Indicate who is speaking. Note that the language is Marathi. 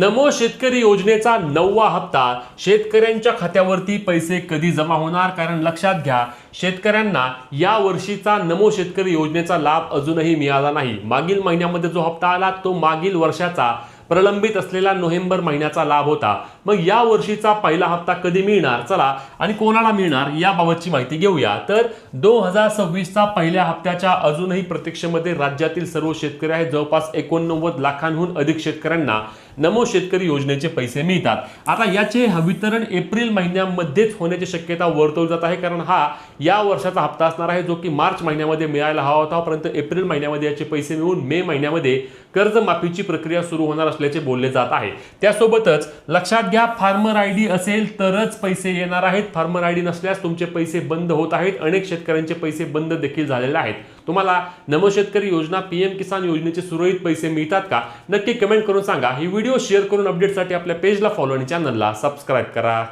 Speaker 1: नमो शेतकरी योजनेचा 9वा हप्ता शेतकऱ्यांच्या खात्यावरती पैसे कधी जमा होणार? कारण लक्षात घ्या, शेतकऱ्यांना या वर्षीचा नमो शेतकरी योजनेचा लाभ अजूनही मिळाला नाही। मागील महिन्यामध्ये जो हप्ता आला तो मागील वर्षाचा प्रलंबित असलेला नोव्हेंबर महिन्याचा लाभ होता। मग या वर्षीचा पहिला हप्ता कधी मिळणार, चला आणि कोणाला मिळणार याबाबतची माहिती घेऊया। तर 2026 चा पहिल्या हप्त्याच्या अजूनही प्रतीक्षेमध्ये राज्यातील सर्व शेतकरी आहेत। जवळपास 89 लाखांहून अधिक शेतकऱ्यांना नमो शेतकरी योजनेचे पैसे मिळतात। आता याचे वितरण एप्रिल महिन्यामध्येच होण्याची शक्यता वर्तवली जात आहे, कारण हा या वर्षाचा हप्ता असणार आहे जो की मार्च महिन्यामध्ये मिळायला हवा होता, परंतु एप्रिल महिन्यामध्ये याचे पैसे मिळून मे महिन्यामध्ये कर्जमाफीची प्रक्रिया सुरू होणार असल्याचे बोलले जात आहे। त्यासोबतच लक्षात घ्या, फार्मर आयडी असेल तरच पैसे येणार आहेत। फार्मर आयडी नसल्यास तुमचे पैसे बंद होत आहेत। अनेक शेतकऱ्यांचे पैसे बंद देखील झालेले आहेत। तुम्हाला नमो शेतकरी योजना, पीएम किसान योजनेचे सुरळीत पैसे मिळतात का? नक्की कमेंट करून सांगा। ही व्हिडिओ शेअर करून अपडेटसाठी आपल्या पेजला फॉलो आणि चॅनलला सबस्क्राइब करा।